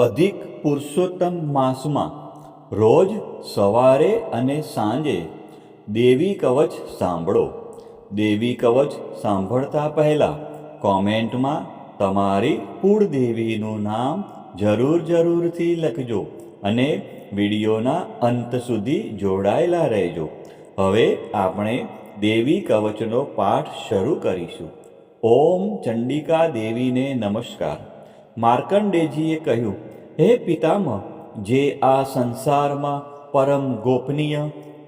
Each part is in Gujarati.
અધિક પુરુષોત્તમ માસમાં રોજ સવારે અને સાંજે દેવી કવચ સાંભળો. દેવી કવચ સાંભળતા પહેલાં કોમેન્ટમાં તમારી કુળદેવીનું નામ જરૂરથી લખજો અને વિડીયોના અંત સુધી જોડાયેલા રહેજો. હવે આપણે દેવી કવચનો પાઠ શરૂ કરીશું. ઓમ ચંડિકા દેવીને નમસ્કાર. માર્કંડેયજીએ કહ્યું, હે પિતામહ, જે આ સંસારમાં પરમ ગોપનીય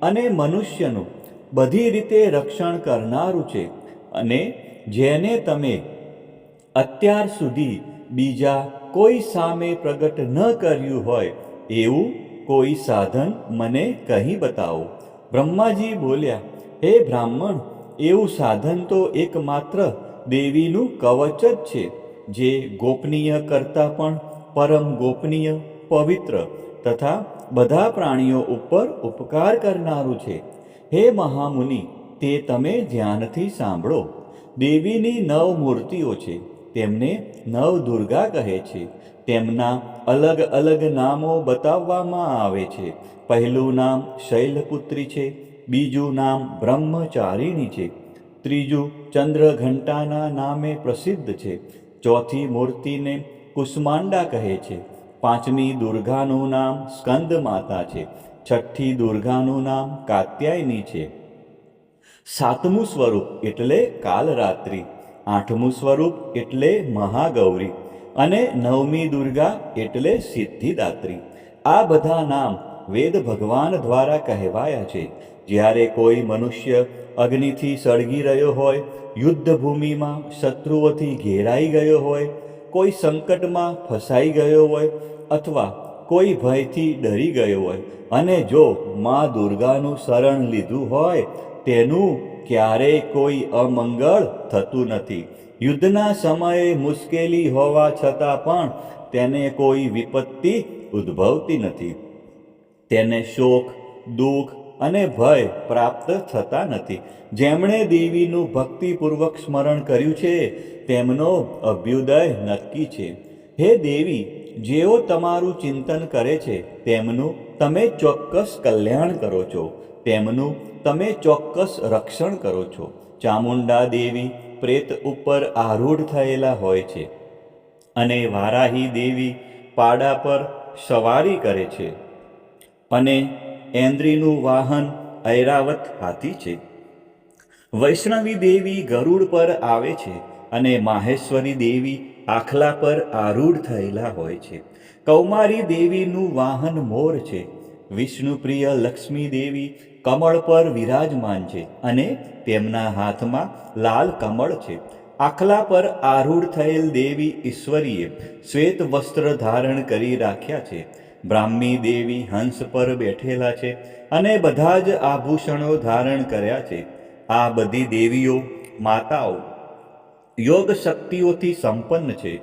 અને મનુષ્યનું બધી રીતે રક્ષણ કરનારું છે અને જેને તમે અત્યાર સુધી બીજા કોઈ સામે પ્રગટ ન કર્યું હોય એવું કોઈ સાધન મને કહી બતાવો. બ્રહ્માજી બોલ્યા, હે બ્રાહ્મણ, એવું સાધન તો એકમાત્ર દેવીનું કવચ જ છે, જે ગોપનીય કરતાં પણ પરમ ગોપનીય, પવિત્ર તથા બધા પ્રાણીઓ ઉપર ઉપકાર કરનારું છે. હે મહામુનિ, તે તમે ધ્યાનથી સાંભળો. દેવીની 9 મૂર્તિઓ છે. તેમને નવદુર્ગા કહે છે. તેમના અલગ અલગ નામો બતાવવામાં આવે છે. પહેલું નામ શૈલપુત્રી છે, બીજું નામ બ્રહ્મચારિણી છે, ત્રીજું ચંદ્રઘંટાના નામે પ્રસિદ્ધ છે, ચોથી મૂર્તિને કુષ્માંડા કહે છે, પાંચમી દુર્ગાનું નામ સ્કંદ માતા છે, છઠ્ઠી દુર્ગાનું નામ કાત્યાયની છે, સાતમું સ્વરૂપ એટલે કાલરાત્રિ, આઠમું સ્વરૂપ એટલે મહાગૌરી અને નવમી દુર્ગા એટલે સિદ્ધિદાત્રી. આ બધા નામ વેદ ભગવાન દ્વારા કહેવાયા છે. જ્યારે કોઈ મનુષ્ય અગ્નિથી સળગી રહ્યો હોય, યુદ્ધભૂમિમાં શત્રુઓથી ઘેરાઈ ગયો હોય, કોઈ સંકટમાં ફસાઈ ગયો હોય અથવા કોઈ ભયથી ડરી ગયો હોય અને જો મા દુર્ગાનું શરણ લીધું હોય, તેનું ક્યારેય કોઈ અમંગળ થતું નથી. યુદ્ધના સમયે મુશ્કેલી હોવા છતાં પણ તેને કોઈ વિપત્તિ ઉદ્ભવતી નથી. તેને શોક, દુઃખ અને ભય પ્રાપ્ત થતા નથી. જેમણે દેવીનું ભક્તિપૂર્વક સ્મરણ કર્યું છે તેમનો અભ્યુદય નક્કી છે. હે દેવી, જેઓ તમારું ચિંતન કરે છે તેમનું તમે ચોક્કસ કલ્યાણ કરો છો, તેમનું તમે ચોક્કસ રક્ષણ કરો છો. ચામુંડા દેવી પ્રેત ઉપર આરૂઢ થયેલા હોય છે અને વારાહી દેવી પાડા પર સવારી કરે છે અને ઐન્દ્રીનું વાહન ઐરાવત હાથી છે. વૈષ્ણવી દેવી ગરુડ પર આવે છે અને માહેશ્વરી દેવી આખલા પર આરૂઢ થયેલા હોય છે. કૌમારી દેવીનું વાહન મોર છે. વિષ્ણુપ્રિય લક્ષ્મી દેવી કમળ પર વિરાજમાન છે અને તેમના હાથમાં લાલ કમળ છે. આખલા પર આરૂઢ થયેલ દેવી ઈશ્વરીએ શ્વેત વસ્ત્ર ધારણ કરી રાખ્યા છે. બ્રાહ્મી દેવી હંસ પર બેઠેલા છે અને બધા જ આભૂષણો ધારણ કર્યા છે. આ બધી દેવીઓ માતાઓ યોગ શક્તિઓથી સંપન્ન છે,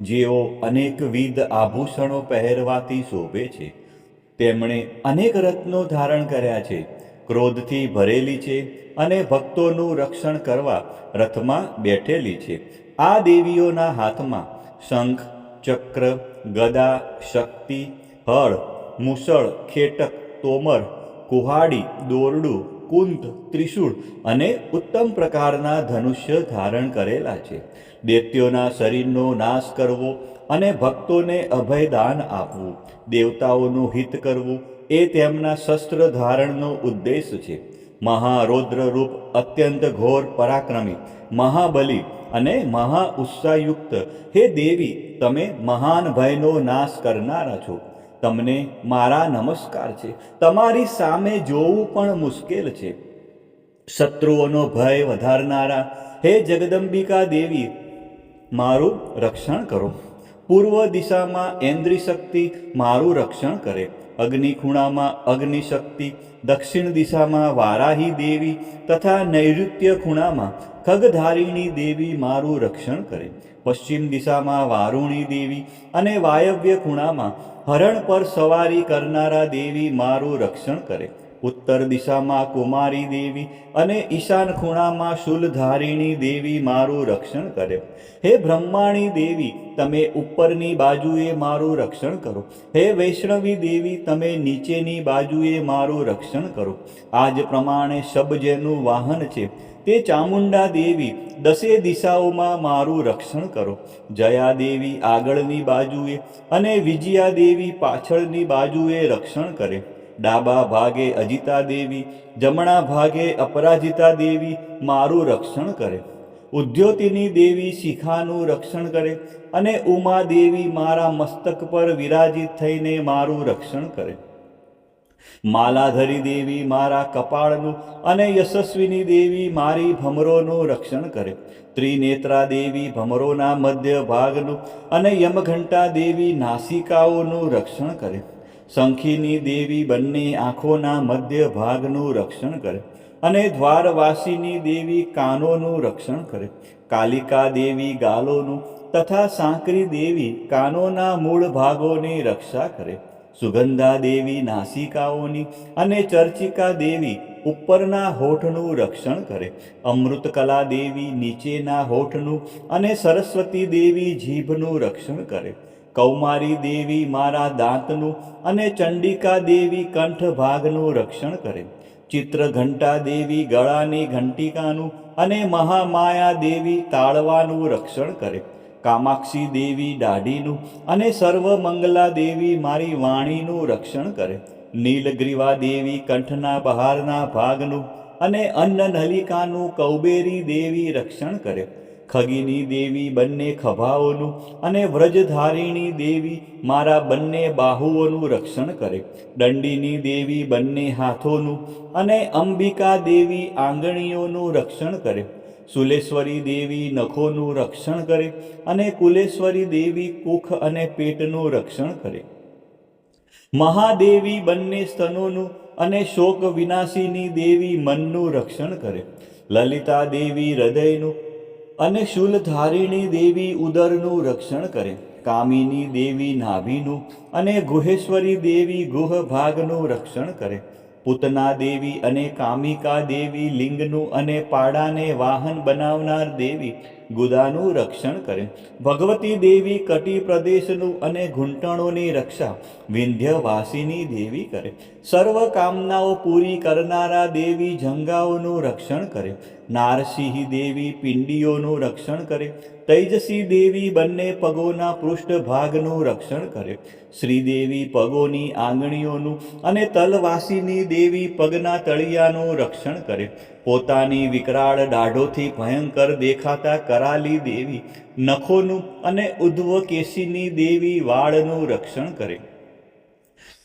જેઓ અનેકવિધ આભૂષણો પહેરવાથી શોભે છે. તેમણે અનેક રત્નો ધારણ કર્યા છે, ક્રોધથી ભરેલી છે અને ભક્તોનું રક્ષણ કરવા રથમાં બેઠેલી છે. આ દેવીઓના હાથમાં શંખ, ચક્ર, ગદા, શક્તિ, હળ, મુસળ, ખેટક, તોમર, કુહાડી, દોરડું, કુંત, ત્રિશૂળ અને ઉત્તમ પ્રકારના ધનુષ્ય ધારણ કરેલા છે. દૈત્યોના શરીરનો નાશ કરવો અને ભક્તોને અભયદાન આપવું, દેવતાઓનું હિત કરવું એ તેમના શસ્ત્ર ધારણનો ઉદ્દેશ છે. મહારૌદ્ર રૂપ, અત્યંત ઘોર પરાક્રમી, મહાબલી અને મહા ઉત્સાહયુક્ત હે દેવી, તમે મહાન ભયનો નાશ કરનારા છો. તમને મારા નમસ્કાર છે. તમારી સામે જોવું પણ મુશ્કેલ છે. શત્રુઓનો ભય વધારનારા હે જગદંબિકા દેવી, મારું રક્ષણ કરો. પૂર્વ દિશામાં ઐન્દ્રી શક્તિ મારું રક્ષણ કરે, અગ્નિ ખૂણામાં અગ્નિ શક્તિ, દક્ષિણ દિશામાં વારાહી દેવી તથા નૈઋત્ય ખૂણામાં ખગધારિણી દેવી મારું રક્ષણ કરે, પશ્ચિમ દિશામાં વારુણી દેવી અને વાયવ્ય ખૂણામાં હરણ પર સવારી કરનારા દેવી મારું રક્ષણ કરે, ઉત્તર દિશામાં કુમારી દેવી અને ઈશાન ખૂણામાં શૂલધારિણી દેવી મારું રક્ષણ કરે. હે બ્રહ્માણી દેવી, તમે ઉપરની બાજુએ મારું રક્ષણ કરો. હે વૈષ્ણવી દેવી, તમે નીચેની બાજુએ મારું રક્ષણ કરો. આ જ પ્રમાણે શબ જેનું વાહન છે તે ચામુંડા દેવી દસે દિશાઓમાં મારું રક્ષણ કરો. જયા દેવી આગળની બાજુએ અને વિજયા દેવી પાછળની બાજુએ રક્ષણ કરે. ડાબા ભાગે અજિતા દેવી, જમણા ભાગે અપરાજિતા દેવી મારું રક્ષણ કરે. ઉદ્યોતિની દેવી શિખાનું રક્ષણ કરે અને ઉમા દેવી મારા મસ્તક પર વિરાજિત થઈને મારું રક્ષણ કરે. માલાધરી દેવી મારા કપાળનું અને યશસ્વિની દેવી મારી ભમરોનું રક્ષણ કરે. ત્રિનેત્રા દેવી ભમરોના મધ્ય ભાગનું અને યમઘંટા દેવી નાસિકાઓનું રક્ષણ કરે. શંખીની દેવી બંને આંખોના મધ્ય ભાગનું રક્ષણ કરે અને દ્વારવાસીની દેવી કાનોનું રક્ષણ કરે. કાલિકા દેવી ગાલોનું તથા સાંકરી દેવી કાનોના મૂળ ભાગોની રક્ષા કરે. સુગંધા દેવી નાસિકાઓની અને ચર્ચિકા દેવી ઉપરના હોઠનું રક્ષણ કરે. અમૃતકલા દેવી નીચેના હોઠનું અને સરસ્વતી દેવી જીભનું રક્ષણ કરે. કૌમારી દેવી મારા દાંતનું અને ચંડિકા દેવી કંઠ ભાગનું રક્ષણ કરે. ચિત્રઘંટા દેવી ગળાની ઘંટિકાનું અને મહામાયા દેવી તાળવાનું રક્ષણ કરે. કામાક્ષી દેવી દાઢીનું અને સર્વમંગલા દેવી મારી વાણીનું રક્ષણ કરે. નીલગ્રીવા દેવી કંઠના બહારના ભાગનું અને અન્નનલિકાનું કૌબેરી દેવી રક્ષણ કરે. ખગીની દેવી બંને ખભાઓનું અને વ્રજધારિણી દેવી મારા બંને બાહુઓનું રક્ષણ કરે. દંડીની દેવી બંને હાથોનું અને અંબિકા દેવી આંગળીઓનું રક્ષણ કરે. સુલેશ્વરી દેવી નખોનું રક્ષણ કરે અને કુલેશ્વરી દેવી કુખ અને પેટનું રક્ષણ કરે. મહાદેવી બંને સ્તનોનું અને શોક વિનાશીની દેવી મનનું રક્ષણ કરે. લલિતા દેવી હૃદયનું અને શૂલધારિણી દેવી ઉદરનું રક્ષણ કરે. કામિની દેવી નાભીનું અને ગુહેશ્વરી દેવી ગુહ ભાગનું રક્ષણ કરે. પૂતના દેવી અને કામિકા દેવી લિંગનું અને પાડાને વાહન બનાવનાર દેવી ગુદાનું રક્ષણ કરે. ભગવતી દેવી કટી પ્રદેશનું અને ઘૂંટણોની રક્ષા વિંધ્યવાસીની દેવી કરે. સર્વ કામનાઓ પૂરી કરનારા દેવી જંગાઓનું રક્ષણ કરે. નારસિંહ દેવી પિંડીઓનું રક્ષણ કરે. તૈજસી દેવી બંને પગોના પૃષ્ઠભાગનું રક્ષણ કરે. શ્રીદેવી પગોની આંગળીઓનું અને તલવાસીની દેવી પગના તળિયાનું રક્ષણ કરે. પોતાની વિકરાળ દાઢોથી ભયંકર દેખાતા કરાલી દેવી નખોનું અને ઉદ્ધવકેશીની દેવી વાળનું રક્ષણ કરે.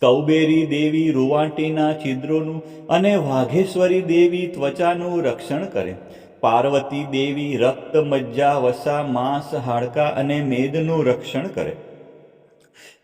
કૌબેરી દેવી રૂવાંટીના છિદ્રોનું અને વાઘેશ્વરી દેવી ત્વચાનું રક્ષણ કરે. પાર્વતી દેવી રક્ત, મજ્જા, વસા, માંસ, હાડકાં અને મેદનું રક્ષણ કરે.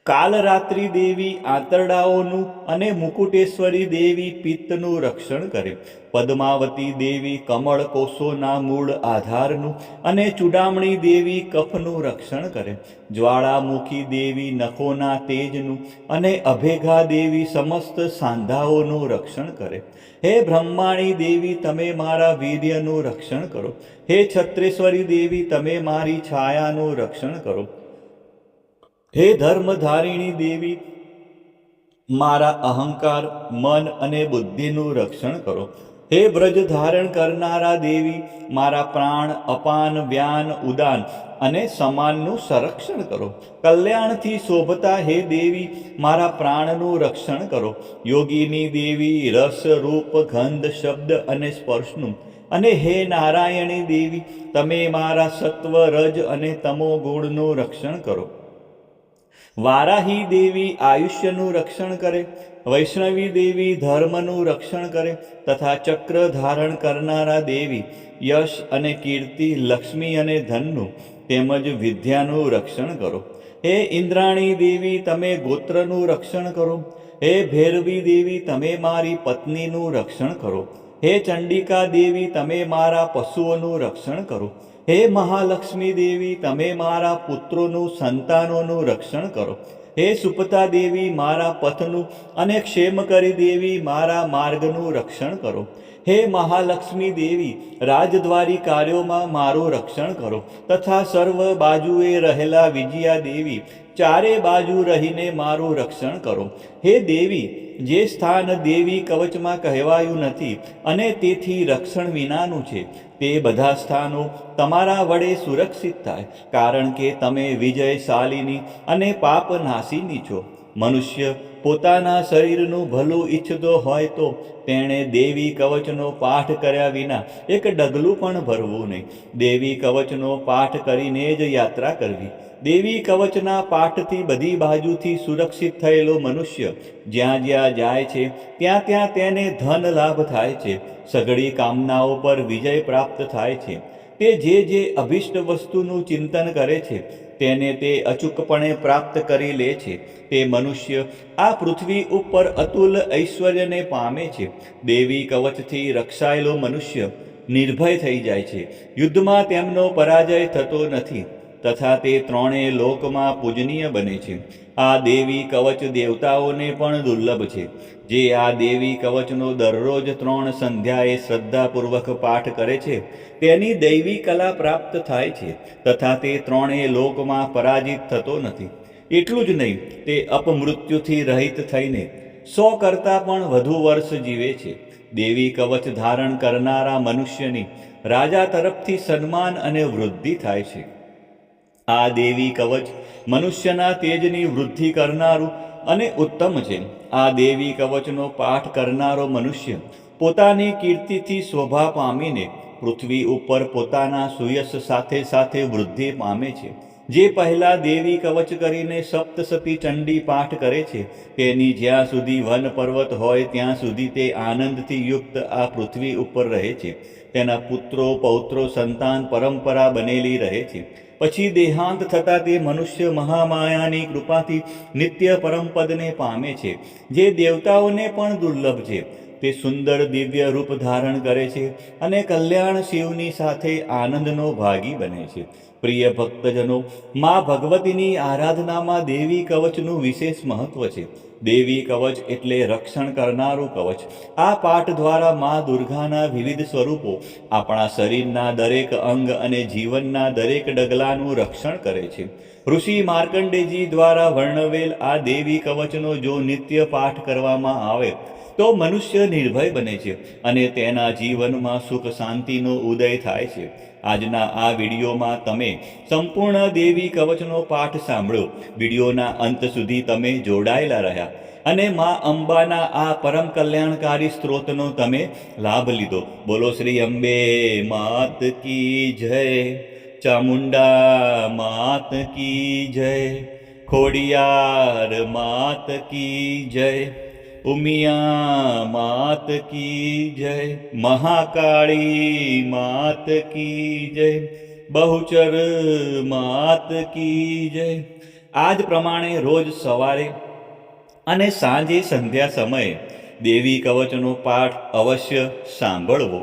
કાલરાત્રિ દેવી આંતરડાઓનું અને મુકુટેશ્વરી દેવી પિત્તનું રક્ષણ કરે. પદ્માવતી દેવી કમળ કોષોના મૂળ આધારનું અને ચૂડામણી દેવી કફનું રક્ષણ કરે. જ્વાળામુખી દેવી નખોના તેજનું અને અભેગા દેવી સમસ્ત સાંધાઓનું રક્ષણ કરે. હે બ્રહ્માણી દેવી, તમે મારા વીર્યનું રક્ષણ કરો. હે છત્રેશ્વરી દેવી, તમે મારી છાયાનું રક્ષણ કરો. હે ધર્મધારિણી દેવી, મારા અહંકાર, મન અને બુદ્ધિનું રક્ષણ કરો. હે વ્રજ ધારણ કરનારા દેવી, મારા પ્રાણ, અપાન, વ્યાન, ઉદાન અને સમાનનું સંરક્ષણ કરો. કલ્યાણથી શોભતા હે દેવી, મારા પ્રાણનું રક્ષણ કરો. યોગીની દેવી રસ, રૂપ, ગંધ, શબ્દ અને સ્પર્શનું અને હે નારાયણી દેવી, તમે મારા સત્વ, રજ અને તમો ગુણનું રક્ષણ કરો. વારાહી દેવી આયુષ્યનું રક્ષણ કરે. વૈષ્ણવી દેવી ધર્મનું રક્ષણ કરે તથા ચક્ર ધારણ કરનારા દેવી યશ અને કીર્તિ, લક્ષ્મી અને ધનનું તેમજ વિદ્યાનું રક્ષણ કરો. હે ઇન્દ્રાણી દેવી, તમે ગોત્રનું રક્ષણ કરો. હે ભૈરવી દેવી, તમે મારી પત્નીનું રક્ષણ કરો. હે ચંડિકા દેવી, તમે મારા પશુઓનું રક્ષણ કરો. હે મહાલક્ષ્મી દેવી, તમે મારા પુત્રોનું, સંતાનોનું રક્ષણ કરો. હે સુપતા દેવી, મારા પથનું અને ક્ષેમકરી દેવી, મારા માર્ગનું રક્ષણ કરો. હે મહાલક્ષ્મી દેવી, રાજદ્વારી કાર્યોમાં મારું રક્ષણ કરો. તથા સર્વ બાજુએ રહેલા વિજયા દેવી, ચારે બાજુ રહીને મારું રક્ષણ કરો. હે દેવી, જે સ્થાન દેવી કવચમાં કહેવાયું નથી અને તેથી રક્ષણ વિનાનું છે, તે બધા સ્થાનો તમારા વડે સુરક્ષિત થાય, કારણ કે તમે વિજયશાલિની અને પાપનાશીની છો. મનુષ્ય પોતાના શરીરનું ભલું ઈચ્છતો હોય તો તેણે દેવી કવચનો પાઠ કર્યા વિના એક ડગલું પણ ભરવું નહીં. દેવી કવચનો પાઠ કરીને જ યાત્રા કરવી. દેવી કવચના પાઠથી બધી બાજુથી સુરક્ષિત થયેલો મનુષ્ય જ્યાં જ્યાં જાય છે ત્યાં ત્યાં તેને ધન લાભ થાય છે. સઘળી કામનાઓ પર વિજય પ્રાપ્ત થાય છે. તે જે અભિષ્ટ વસ્તુનું ચિંતન કરે છે તેને તે અચૂકપણે પ્રાપ્ત કરી લે છે. તે મનુષ્ય આ પૃથ્વી ઉપર અતુલ ઐશ્વર્યને પામે છે. દેવી કવચથી રક્ષાયેલો મનુષ્ય નિર્ભય થઈ જાય છે. યુદ્ધમાં તેમનો પરાજય થતો નથી તથા તે ત્રણેય લોકમાં પૂજનીય બને છે. આ દેવી કવચ દેવતાઓને પણ દુર્લભ છે. જે આ દેવી કવચનો દરરોજ 3 સંધ્યાએ શ્રદ્ધાપૂર્વક પાઠ કરે છે તેની દૈવી કલા પ્રાપ્ત થાય છે તથા તે ત્રણેય લોકમાં પરાજિત થતો નથી. એટલું જ નહીં, તે અપમૃત્યુથી રહિત થઈને 100 કરતાં પણ વધુ વર્ષ જીવે છે. દેવી કવચ ધારણ કરનારા મનુષ્યની રાજા તરફથી સન્માન અને વૃદ્ધિ થાય છે. આ દેવી કવચ મનુષ્યના તેજની વૃદ્ધિ કરનારું અને ઉત્તમ છે. આ દેવી કવચનો પાઠ કરનારો મનુષ્ય પોતાની કીર્તિથી શોભા પામીને પૃથ્વી ઉપર પોતાના સુયશ સાથે સાથે વૃદ્ધિ પામે છે. જે પહેલા દેવી કવચ કરીને સપ્તસતી ચંડી પાઠ કરે છે તેની જ્યાં સુધી વન પર્વત હોય ત્યાં સુધી તે આનંદથી યુક્ત આ પૃથ્વી ઉપર રહે છે. તેના પુત્રો પૌત્રો સંતાન પરંપરા બનેલી રહે છે. પછી દેહાંત થતાં તે મનુષ્ય મહામાયાની કૃપાથી નિત્ય પરમપદને પામે છે, જે દેવતાઓને પણ દુર્લભ છે. તે સુંદર દિવ્ય રૂપ ધારણ કરે છે અને કલ્યાણ શિવની સાથે આનંદનો ભાગી બને છે. પ્રિય ભક્તજનો, મા ભગવતીની આરાધનામાં દેવી કવચનું વિશેષ મહત્વ છે. દેવી કવચ એટલે રક્ષણ કરનારું કવચ. આ પાઠ દ્વારા મા દુર્ગાના વિવિધ સ્વરૂપો આપણા શરીરના દરેક અંગ અને જીવનના દરેક ડગલાનું રક્ષણ કરે છે. ઋષિ માર્કંડેયજી દ્વારા વર્ણવેલ આ દેવી કવચનો જો નિત્ય પાઠ કરવામાં આવે તો મનુષ્ય નિર્ભય બને છે અને તેના જીવનમાં સુખ શાંતિનો ઉદય થાય છે. આજના આ વિડીયોમાં તમે સંપૂર્ણ દેવી કવચનો પાઠ સાંભળ્યો. વિડીયોના અંત સુધી તમે જોડાયેલા રહ્યા અને મા અંબાના આ પરમ કલ્યાણકારી સ્ત્રોતનો તમે લાભ લીધો. બોલો શ્રી અંબે માત કી જય, ચામુંડા માત કી જય, ખોડિયાર માત કી જય, ઉમિયા માત કી જય, મહાકાળી માત કી જય, બહુચર માત કી જય. આ જ પ્રમાણે રોજ સવારે અને સાંજે સંધ્યા સમયે દેવી કવચનો પાઠ અવશ્ય સાંભળવો.